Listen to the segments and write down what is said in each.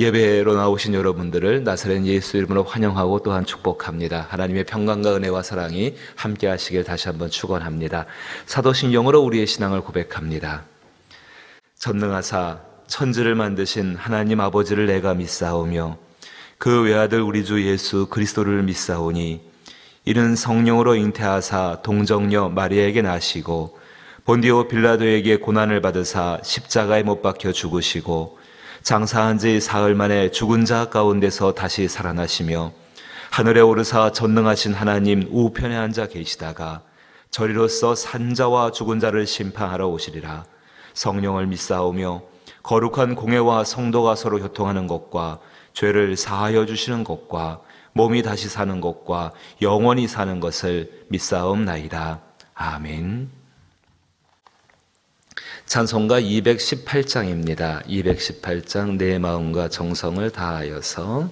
예배로 나오신 여러분들을 나사렛 예수 이름으로 환영하고 또한 축복합니다. 하나님의 평강과 은혜와 사랑이 함께 하시길 다시 한번 축원합니다. 사도신경으로 우리의 신앙을 고백합니다. 전능하사 천지를 만드신 하나님 아버지를 내가 믿사오며 그 외아들 우리 주 예수 그리스도를 믿사오니 이는 성령으로 잉태하사 동정녀 마리아에게 나시고 본디오 빌라도에게 고난을 받으사 십자가에 못 박혀 죽으시고 장사한 지 사흘 만에 죽은 자 가운데서 다시 살아나시며 하늘에 오르사 전능하신 하나님 우편에 앉아 계시다가 저리로서 산자와 죽은 자를 심판하러 오시리라. 성령을 믿사오며 거룩한 공회와 성도가 서로 교통하는 것과 죄를 사하여 주시는 것과 몸이 다시 사는 것과 영원히 사는 것을 믿사옵나이다. 아멘. 찬송가 218장입니다. 218장 내 마음과 정성을 다하여서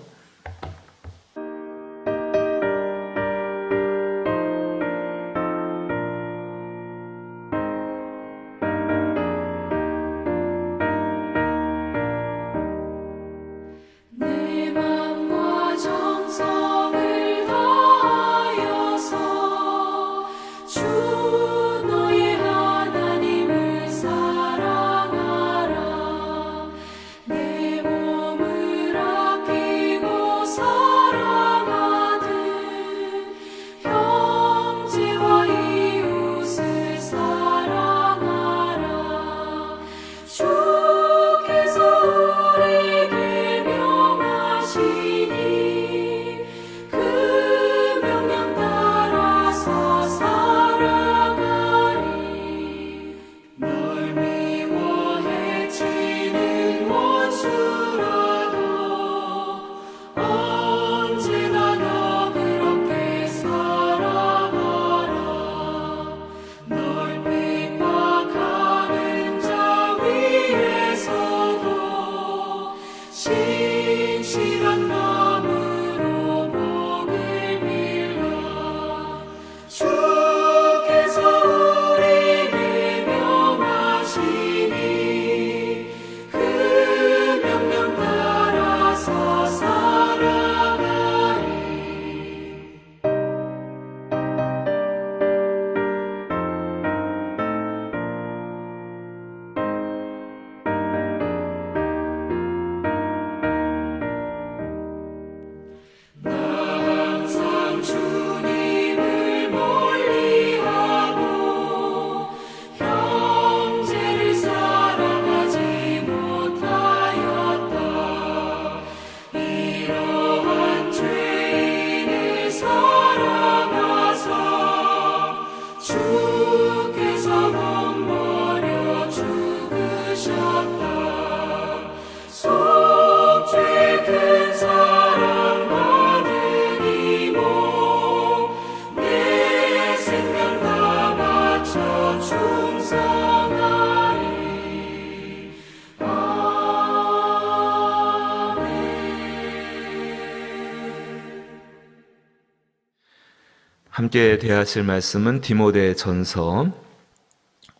함께 대하실 말씀은 디모데전서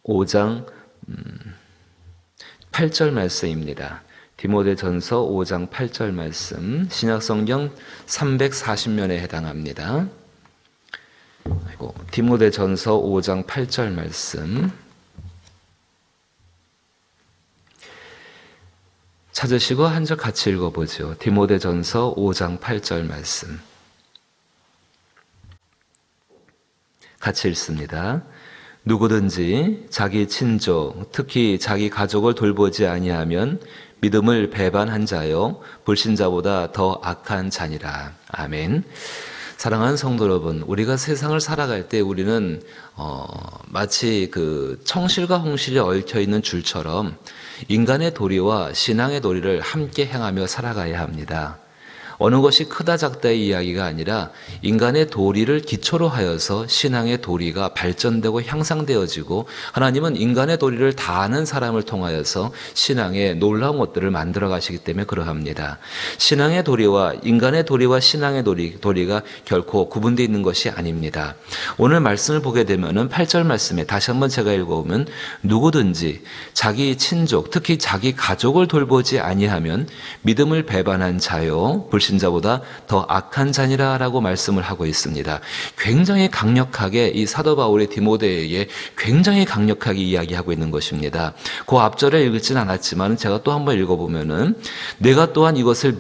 5장 8절 말씀입니다. 디모데전서 5장 8절 말씀, 신약성경 340면에 해당합니다. 디모데전서 5장 8절 말씀 찾으시고 한 절 같이 읽어보죠. 디모데전서 5장 8절 말씀 같이 읽습니다. 누구든지 자기 친족, 특히 자기 가족을 돌보지 아니하면 믿음을 배반한 자요 불신자보다 더 악한 자니라. 아멘. 사랑하는 성도 여러분, 우리가 세상을 살아갈 때 우리는 마치 그 청실과 홍실이 얽혀 있는 줄처럼 인간의 도리와 신앙의 도리를 함께 행하며 살아가야 합니다. 어느 것이 크다 작다의 이야기가 아니라 인간의 도리를 기초로 하여서 신앙의 도리가 발전되고 향상되어지고 하나님은 인간의 도리를 다 아는 사람을 통하여서 신앙의 놀라운 것들을 만들어 가시기 때문에 그러합니다. 신앙의 도리와 인간의 도리와 신앙의 도리가 결코 구분되어 있는 것이 아닙니다. 오늘 말씀을 보게 되면은 8절 말씀에 다시 한번 제가 읽어보면 누구든지 자기 친족 특히 자기 가족을 돌보지 아니하면 믿음을 배반한 자요 불신자보다 더 악한 자니라 라고 말씀을 하고 있습니다. 굉장히 강력하게 이 사도 바울의 디모데에게 굉장히 강력하게 이야기하고 있는 것입니다. 그 앞절에 읽진 않았지만 제가 또 한번 읽어보면은 내가 또한 이것을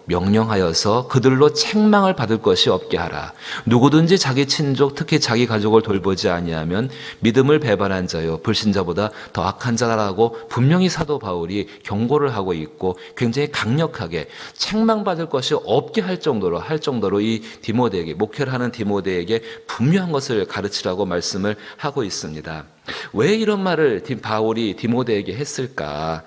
명령하여서 그들로 책망을 받을 것이 없게 하라. 누구든지 자기 친족 특히 자기 가족을 돌보지 아니하면 믿음을 배반한 자요 불신자보다 더 악한 자라고 분명히 사도 바울이 경고를 하고 있고 굉장히 강력하게 책망받을 것이 없게 할 정도로 이 디모데에게 목회를 하는 디모데에게 분명한 것을 가르치라고 말씀을 하고 있습니다. 왜 이런 말을 바울이 디모데에게 했을까?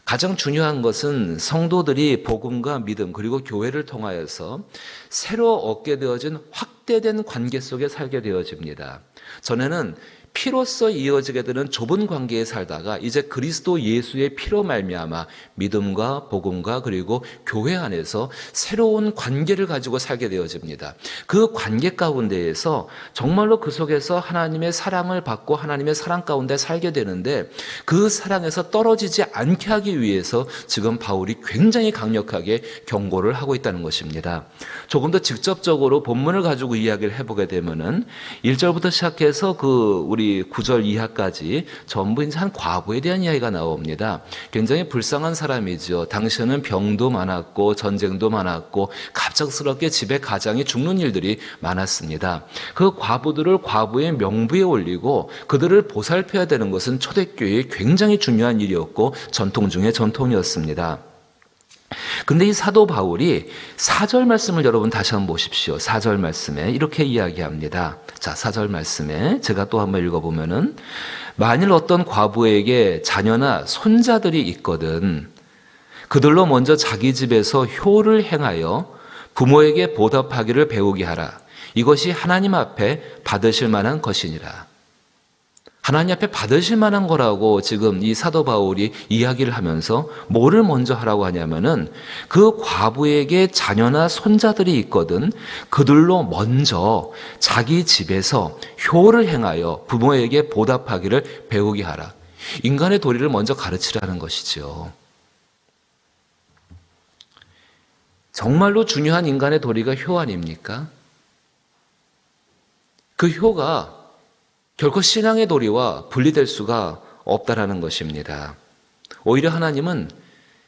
가장 중요한 것은 성도들이 복음과 믿음 그리고 교회를 통하여서 새로 얻게 되어진 확대된 관계 속에 살게 되어집니다. 전에는 피로써 이어지게 되는 좁은 관계에 살다가 이제 그리스도 예수의 피로 말미암아 믿음과 복음과 그리고 교회 안에서 새로운 관계를 가지고 살게 되어집니다. 그 관계 가운데에서 정말로 그 속에서 하나님의 사랑을 받고 하나님의 사랑 가운데 살게 되는데 그 사랑에서 떨어지지 않게 하기 위해서 지금 바울이 굉장히 강력하게 경고를 하고 있다는 것입니다. 조금 더 직접적으로 본문을 가지고 이야기를 해보게 되면은 1절부터 시작해서 우리 9절 이하까지 전부 이제 한 과부에 대한 이야기가 나옵니다. 굉장히 불쌍한 사람이죠. 당시에는 병도 많았고 전쟁도 많았고 갑작스럽게 집에 가장이 죽는 일들이 많았습니다. 그 과부들을 과부의 명부에 올리고 그들을 보살펴야 되는 것은 초대교회의 굉장히 중요한 일이었고 전통 중에 전통이었습니다. 근데 이 사도 바울이 4절 말씀을 여러분 다시 한번 보십시오. 4절 말씀에 이렇게 이야기합니다. 자, 4절 말씀에 제가 또 한번 읽어보면은 만일 어떤 과부에게 자녀나 손자들이 있거든 그들로 먼저 자기 집에서 효를 행하여 부모에게 보답하기를 배우게 하라. 이것이 하나님 앞에 받으실 만한 것이니라. 하나님 앞에 받으실 만한 거라고 지금 이 사도 바울이 이야기를 하면서 뭐를 먼저 하라고 하냐면은 그 과부에게 자녀나 손자들이 있거든 그들로 먼저 자기 집에서 효를 행하여 부모에게 보답하기를 배우게 하라. 인간의 도리를 먼저 가르치라는 것이죠. 정말로 중요한 인간의 도리가 효 아닙니까? 그 효가 결코 신앙의 도리와 분리될 수가 없다라는 것입니다. 오히려 하나님은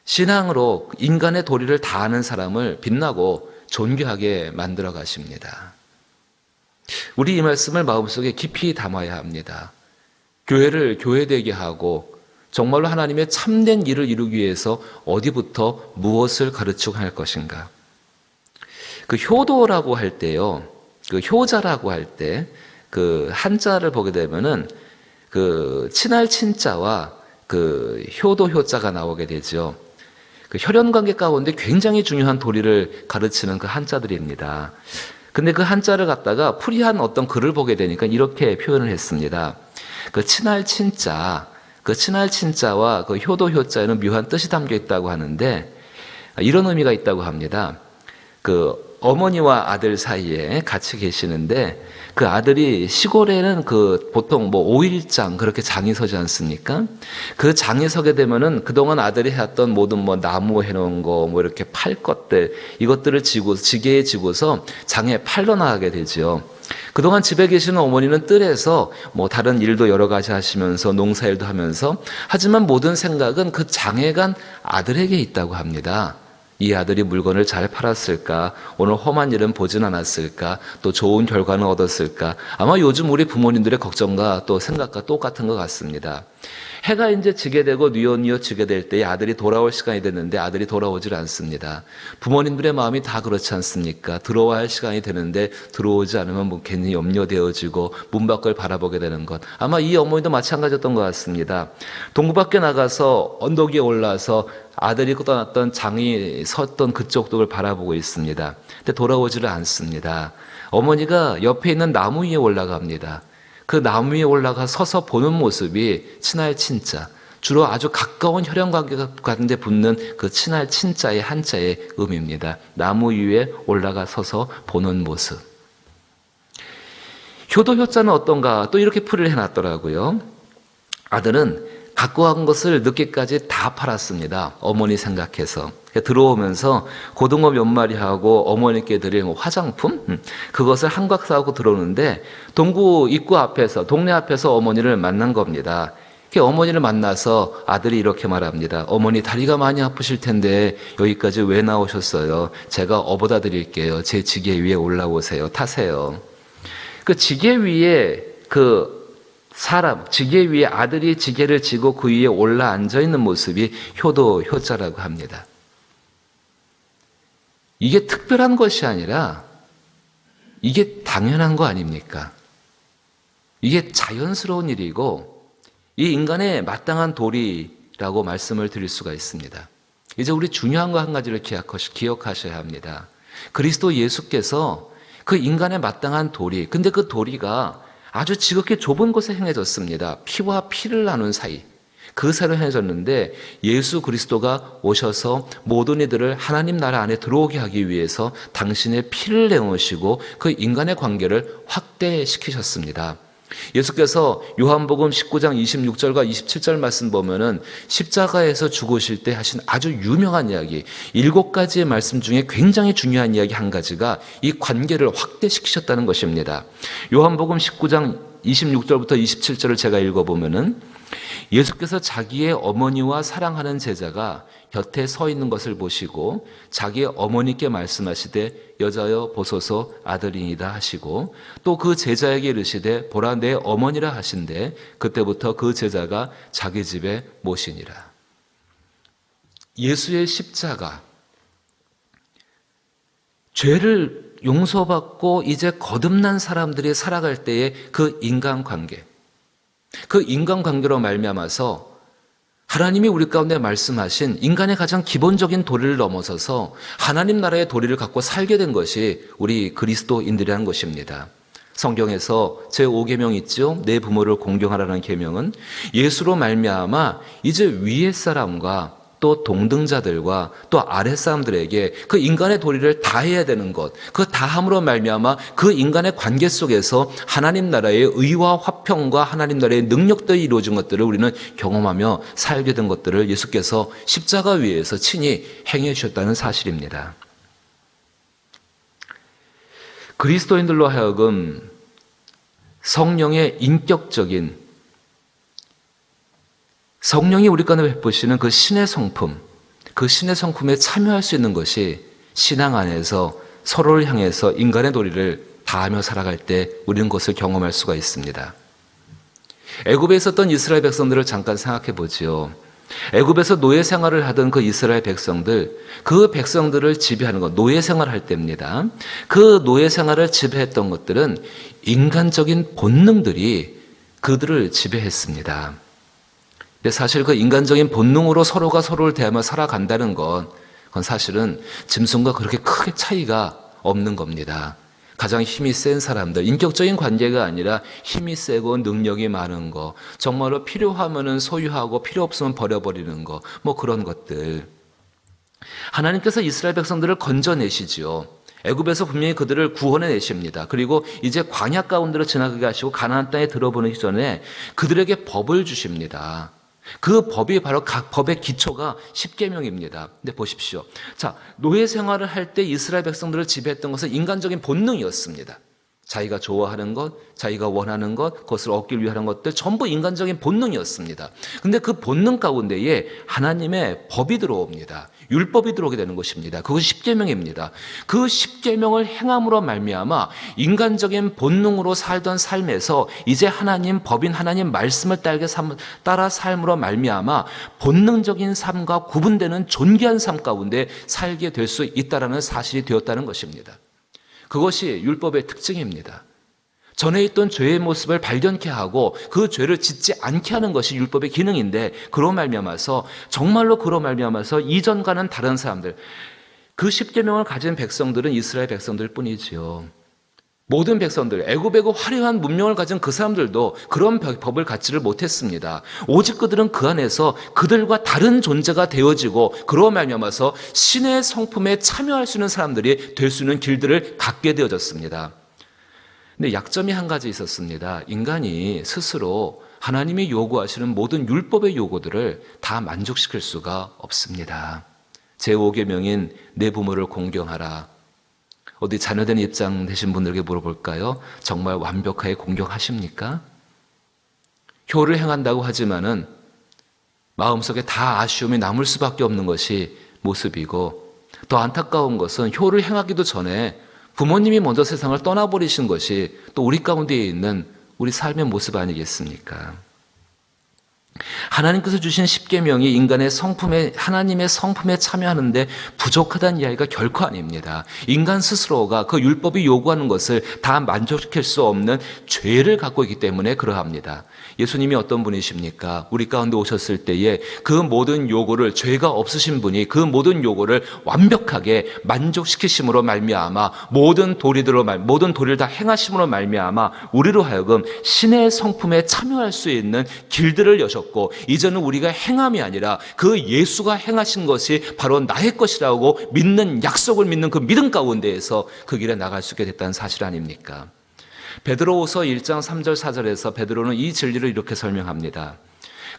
신앙으로 인간의 도리를 다 아는 사람을 빛나고 존귀하게 만들어 가십니다. 우리 이 말씀을 마음속에 깊이 담아야 합니다. 교회를 교회되게 하고 정말로 하나님의 참된 일을 이루기 위해서 어디부터 무엇을 가르치고 할 것인가. 그 효도라고 할 때요. 그 효자라고 할 때 그 한자를 보게 되면은 그 친할 친자와 그 효도 효자가 나오게 되죠. 그 혈연 관계 가운데 굉장히 중요한 도리를 가르치는 그 한자들입니다. 근데 그 한자를 갖다가 풀이한 어떤 글을 보게 되니까 이렇게 표현을 했습니다. 그 친할 친자, 그 친할 친자와 그 효도 효자에는 묘한 뜻이 담겨 있다고 하는데 이런 의미가 있다고 합니다. 그 어머니와 아들 사이에 같이 계시는데 그 아들이 시골에는 그 보통 뭐 5일장 그렇게 장이 서지 않습니까? 그 장이 서게 되면은 그동안 아들이 해왔던 모든 뭐 나무 해놓은 거 뭐 이렇게 팔 것들 이것들을 지게에 지고서 장에 팔러 나가게 되죠. 그동안 집에 계시는 어머니는 뜰에서 뭐 다른 일도 여러 가지 하시면서 농사일도 하면서 하지만 모든 생각은 그 장에 간 아들에게 있다고 합니다. 이 아들이 물건을 잘 팔았을까? 오늘 험한 일은 보진 않았을까? 또 좋은 결과는 얻었을까? 아마 요즘 우리 부모님들의 걱정과 또 생각과 똑같은 것 같습니다. 해가 이제 지게 되고 뉘엿뉘엿 지게 될 때에 아들이 돌아올 시간이 됐는데 아들이 돌아오질 않습니다. 부모님들의 마음이 다 그렇지 않습니까? 들어와야 할 시간이 되는데 들어오지 않으면 뭐 괜히 염려되어지고 문 밖을 바라보게 되는 것. 아마 이 어머니도 마찬가지였던 것 같습니다. 동구 밖에 나가서 언덕 위에 올라서 아들이 떠났던 장이 섰던 그쪽 쪽을 바라보고 있습니다. 근데 돌아오지를 않습니다. 어머니가 옆에 있는 나무 위에 올라갑니다. 그 나무 위에 올라가 서서 보는 모습이 친할 친자, 주로 아주 가까운 혈연관계가 가운데 붙는 그 친할 친자의 한자의 의미입니다. 나무 위에 올라가 서서 보는 모습. 효도 효자는 어떤가? 또 이렇게 풀이를 해놨더라고요. 아들은 갖고 간 것을 늦게까지 다 팔았습니다. 어머니 생각해서. 들어오면서 고등어 몇 마리하고 어머니께 드릴 화장품? 그것을 한곽 사고 들어오는데 동구 입구 앞에서, 동네 앞에서 어머니를 만난 겁니다. 어머니를 만나서 아들이 이렇게 말합니다. 어머니 다리가 많이 아프실 텐데 여기까지 왜 나오셨어요? 제가 업어다 드릴게요. 제 지게 위에 올라오세요. 타세요. 그 지게 위에 지게 위에 아들이 지게를 지고 그 위에 올라 앉아 있는 모습이 효도 효자라고 합니다. 이게 특별한 것이 아니라 이게 당연한 거 아닙니까? 이게 자연스러운 일이고 이 인간의 마땅한 도리라고 말씀을 드릴 수가 있습니다. 이제 우리 중요한 거 한 가지를 기억하셔야 합니다. 그리스도 예수께서 그 인간의 마땅한 도리, 근데 그 도리가 아주 지극히 좁은 곳에 행해졌습니다. 피와 피를 나눈 사이. 그 사이로 행해졌는데 예수 그리스도가 오셔서 모든 이들을 하나님 나라 안에 들어오게 하기 위해서 당신의 피를 내놓으시고 그 인간의 관계를 확대시키셨습니다. 예수께서 요한복음 19장 26절과 27절 말씀 보면은 십자가에서 죽으실 때 하신 아주 유명한 이야기, 7가지의 말씀 중에 굉장히 중요한 이야기 한 가지가 이 관계를 확대시키셨다는 것입니다. 요한복음 19장 26절부터 27절을 제가 읽어보면은 예수께서 자기의 어머니와 사랑하는 제자가 곁에 서 있는 것을 보시고 자기의 어머니께 말씀하시되 여자여 보소서 아들이니이다 하시고 또 그 제자에게 이르시되 보라 내 어머니라 하신대 그때부터 그 제자가 자기 집에 모시니라. 예수의 십자가, 죄를 용서받고 이제 거듭난 사람들이 살아갈 때의 그 인간관계, 그 인간관계로 말미암아서 하나님이 우리 가운데 말씀하신 인간의 가장 기본적인 도리를 넘어서서 하나님 나라의 도리를 갖고 살게 된 것이 우리 그리스도인들이라는 것입니다. 성경에서 제5계명 있죠. 내 부모를 공경하라는 계명은 예수로 말미암아 이제 위의 사람과 또 동등자들과 또 아랫사람들에게 그 인간의 도리를 다해야 되는 것, 그 다함으로 말미암아 그 인간의 관계 속에서 하나님 나라의 의와 화평과 하나님 나라의 능력들이 이루어진 것들을 우리는 경험하며 살게 된 것들을 예수께서 십자가 위에서 친히 행해 주셨다는 사실입니다. 그리스도인들로 하여금 성령의 인격적인 성령이 우리 가운데 베푸시는 그 신의 성품, 그 신의 성품에 참여할 수 있는 것이 신앙 안에서 서로를 향해서 인간의 도리를 다하며 살아갈 때 우리는 그것을 경험할 수가 있습니다. 애굽에 있었던 이스라엘 백성들을 잠깐 생각해 보지요. 애굽에서 노예 생활을 하던 그 이스라엘 백성들, 그 백성들을 지배하는 것, 노예 생활을 할 때입니다. 그 노예 생활을 지배했던 것들은 인간적인 본능들이 그들을 지배했습니다. 근데 사실 그 인간적인 본능으로 서로가 서로를 대하며 살아간다는 건 그건 사실은 짐승과 그렇게 크게 차이가 없는 겁니다. 가장 힘이 센 사람들, 인격적인 관계가 아니라 힘이 세고 능력이 많은 거, 정말로 필요하면 소유하고 필요 없으면 버려버리는 거, 뭐 그런 것들. 하나님께서 이스라엘 백성들을 건져내시지요. 애굽에서 분명히 그들을 구원해 내십니다. 그리고 이제 광야 가운데로 지나가게 하시고 가나안 땅에 들어보내기 전에 그들에게 법을 주십니다. 그 법이 바로 각 법의 기초가 십계명입니다. 근데 보십시오. 자, 노예 생활을 할 때 이스라엘 백성들을 지배했던 것은 인간적인 본능이었습니다. 자기가 좋아하는 것, 자기가 원하는 것, 그것을 얻기 위해 하는 것들 전부 인간적인 본능이었습니다. 근데 그 본능 가운데에 하나님의 법이 들어옵니다. 율법이 들어오게 되는 것입니다. 그것이 십계명입니다. 그 십계명을 행함으로 말미암아 인간적인 본능으로 살던 삶에서 이제 하나님 법인 하나님 말씀을 따라 삶으로 말미암아 본능적인 삶과 구분되는 존귀한 삶 가운데 살게 될 수 있다라는 사실이 되었다는 것입니다. 그것이 율법의 특징입니다. 전에 있던 죄의 모습을 발견케 하고 그 죄를 짓지 않게 하는 것이 율법의 기능인데, 그로 말미암아서 정말로 그로 말미암아서 이전과는 다른 사람들, 그 십계명을 가진 백성들은 이스라엘 백성들 뿐이지요. 모든 백성들, 애굽의 그 화려한 문명을 가진 그 사람들도 그런 법을 갖지를 못했습니다. 오직 그들은 그 안에서 그들과 다른 존재가 되어지고 그로 말미암아서 신의 성품에 참여할 수 있는 사람들이 될 수 있는 길들을 갖게 되어졌습니다. 근데 약점이 한 가지 있었습니다. 인간이 스스로 하나님이 요구하시는 모든 율법의 요구들을 다 만족시킬 수가 없습니다. 제5계명인 내 부모를 공경하라. 어디 자녀된 입장 되신 분들에게 물어볼까요? 정말 완벽하게 공경하십니까? 효를 행한다고 하지만은 마음속에 다 아쉬움이 남을 수밖에 없는 것이 모습이고, 더 안타까운 것은 효를 행하기도 전에 부모님이 먼저 세상을 떠나버리신 것이 또 우리 가운데 있는 우리 삶의 모습 아니겠습니까? 하나님께서 주신 십계명이 인간의 성품에, 하나님의 성품에 참여하는데 부족하다는 이야기가 결코 아닙니다. 인간 스스로가 그 율법이 요구하는 것을 다 만족시킬 수 없는 죄를 갖고 있기 때문에 그러합니다. 예수님이 어떤 분이십니까? 우리 가운데 오셨을 때에 그 모든 요구를, 죄가 없으신 분이 그 모든 요구를 완벽하게 만족시키심으로 말미암아 모든 도리를 다 행하심으로 말미암아 우리로 하여금 신의 성품에 참여할 수 있는 길들을 여셨고, 이제는 우리가 행함이 아니라 그 예수가 행하신 것이 바로 나의 것이라고 믿는, 약속을 믿는 그 믿음 가운데에서 그 길에 나갈 수 있게 됐다는 사실 아닙니까? 베드로후서 1장 3절 4절에서 베드로는 이 진리를 이렇게 설명합니다.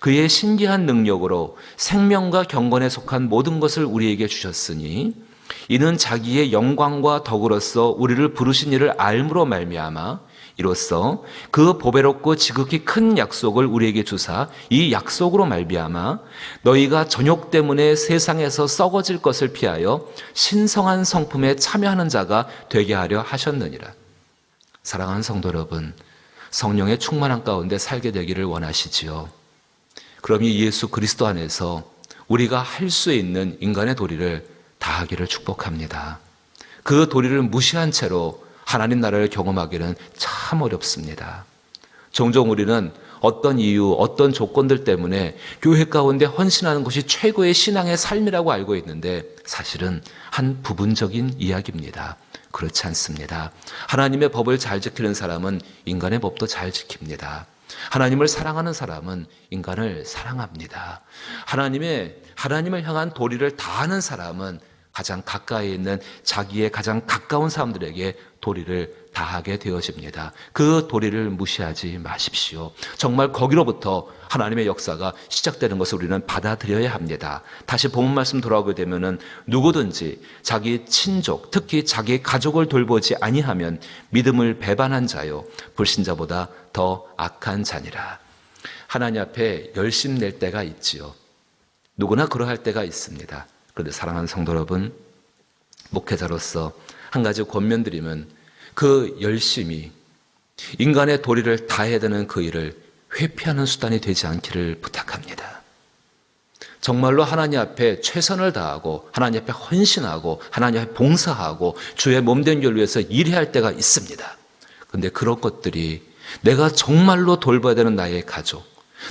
그의 신기한 능력으로 생명과 경건에 속한 모든 것을 우리에게 주셨으니 이는 자기의 영광과 덕으로서 우리를 부르신 이를 알므로 말미암아 이로써 그 보배롭고 지극히 큰 약속을 우리에게 주사 이 약속으로 말미암아 너희가 정욕 때문에 세상에서 썩어질 것을 피하여 신성한 성품에 참여하는 자가 되게 하려 하셨느니라. 사랑하는 성도 여러분, 성령의 충만한 가운데 살게 되기를 원하시지요. 그럼 이 예수 그리스도 안에서 우리가 할 수 있는 인간의 도리를 다하기를 축복합니다. 그 도리를 무시한 채로 하나님 나라를 경험하기는 참 어렵습니다. 종종 우리는 어떤 이유, 어떤 조건들 때문에 교회 가운데 헌신하는 것이 최고의 신앙의 삶이라고 알고 있는데 사실은 한 부분적인 이야기입니다. 그렇지 않습니다. 하나님의 법을 잘 지키는 사람은 인간의 법도 잘 지킵니다. 하나님을 사랑하는 사람은 인간을 사랑합니다. 하나님을 향한 도리를 다하는 사람은 가장 가까이 있는 자기의 가장 가까운 사람들에게 도리를 다하게 되어집니다. 그 도리를 무시하지 마십시오. 정말 거기로부터 하나님의 역사가 시작되는 것을 우리는 받아들여야 합니다. 다시 본문 말씀 돌아오게 되면은 누구든지 자기 친족, 특히 자기 가족을 돌보지 아니하면 믿음을 배반한 자요 불신자보다 더 악한 자니라. 하나님 앞에 열심 낼 때가 있지요. 누구나 그러할 때가 있습니다. 그런데 사랑하는 성도 여러분, 목회자로서 한 가지 권면드리면 그 열심이 인간의 도리를 다해야 되는 그 일을 회피하는 수단이 되지 않기를 부탁합니다. 정말로 하나님 앞에 최선을 다하고 하나님 앞에 헌신하고 하나님 앞에 봉사하고 주의 몸된 교를 위해서 일해야 할 때가 있습니다. 그런데 그런 것들이 내가 정말로 돌봐야 되는 나의 가족,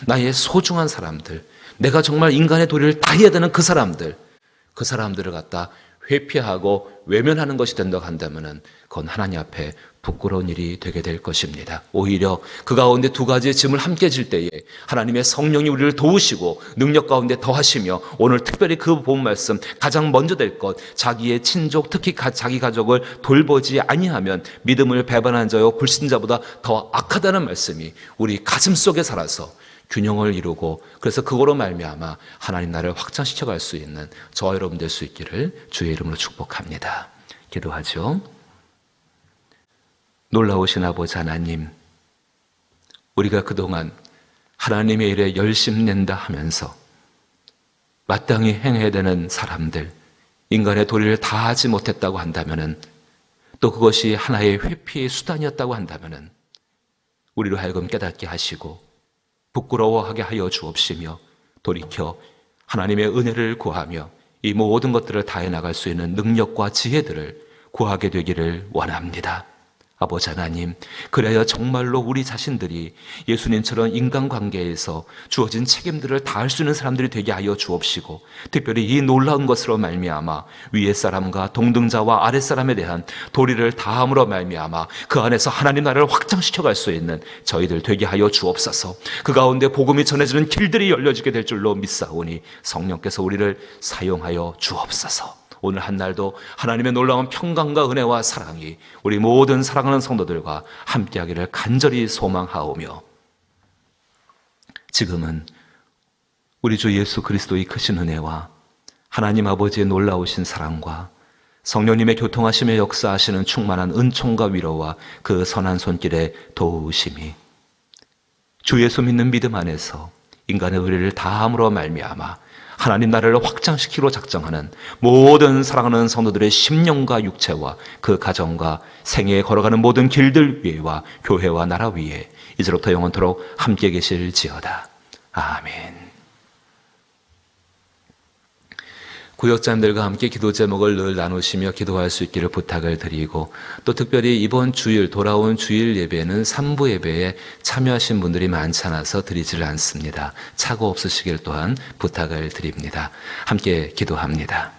나의 소중한 사람들, 내가 정말 인간의 도리를 다해야 되는 그 사람들을 갖다 회피하고 외면하는 것이 된다고 한다면 그건 하나님 앞에 부끄러운 일이 되게 될 것입니다. 오히려 그 가운데 두 가지의 짐을 함께 질 때에 하나님의 성령이 우리를 도우시고 능력 가운데 더하시며 오늘 특별히 그 본 말씀 가장 먼저 될 것, 자기의 친족 특히 자기 가족을 돌보지 아니하면 믿음을 배반한 자요 불신자보다 더 악하다는 말씀이 우리 가슴 속에 살아서 균형을 이루고 그래서 그거로 말미암아 하나님 나라를 확장시켜 갈 수 있는 저와 여러분 될 수 있기를 주의 이름으로 축복합니다. 기도하죠. 놀라우신 아버지 하나님, 우리가 그동안 하나님의 일에 열심 낸다 하면서 마땅히 행해야 되는 사람들, 인간의 도리를 다하지 못했다고 한다면은, 또 그것이 하나의 회피의 수단이었다고 한다면은 우리로 하여금 깨닫게 하시고 부끄러워하게 하여 주옵시며 돌이켜 하나님의 은혜를 구하며 이 모든 것들을 다해 나갈 수 있는 능력과 지혜들을 구하게 되기를 원합니다. 아버지 하나님, 그래야 정말로 우리 자신들이 예수님처럼 인간관계에서 주어진 책임들을 다할 수 있는 사람들이 되게 하여 주옵시고, 특별히 이 놀라운 것으로 말미암아 위의 사람과 동등자와 아랫 사람에 대한 도리를 다함으로 말미암아 그 안에서 하나님 나라를 확장시켜 갈 수 있는 저희들 되게 하여 주옵소서. 그 가운데 복음이 전해지는 길들이 열려지게 될 줄로 믿사오니 성령께서 우리를 사용하여 주옵소서. 오늘 한 날도 하나님의 놀라운 평강과 은혜와 사랑이 우리 모든 사랑하는 성도들과 함께하기를 간절히 소망하오며, 지금은 우리 주 예수 그리스도의 크신 은혜와 하나님 아버지의 놀라우신 사랑과 성령님의 교통하심의 역사하시는 충만한 은총과 위로와 그 선한 손길의 도우심이 주 예수 믿는 믿음 안에서 인간의 의리를 다함으로 말미암아 하나님 나라를 확장시키로 작정하는 모든 사랑하는 성도들의 심령과 육체와 그 가정과 생애에 걸어가는 모든 길들 위에와 교회와 나라 위에 이제로부터 영원토록 함께 계실지어다. 아멘. 구역자님들과 함께 기도 제목을 늘 나누시며 기도할 수 있기를 부탁을 드리고, 또 특별히 이번 주일 돌아온 주일 예배는 3부 예배에 참여하신 분들이 많지 않아서 드리지를 않습니다. 착오 없으시길 또한 부탁을 드립니다. 함께 기도합니다.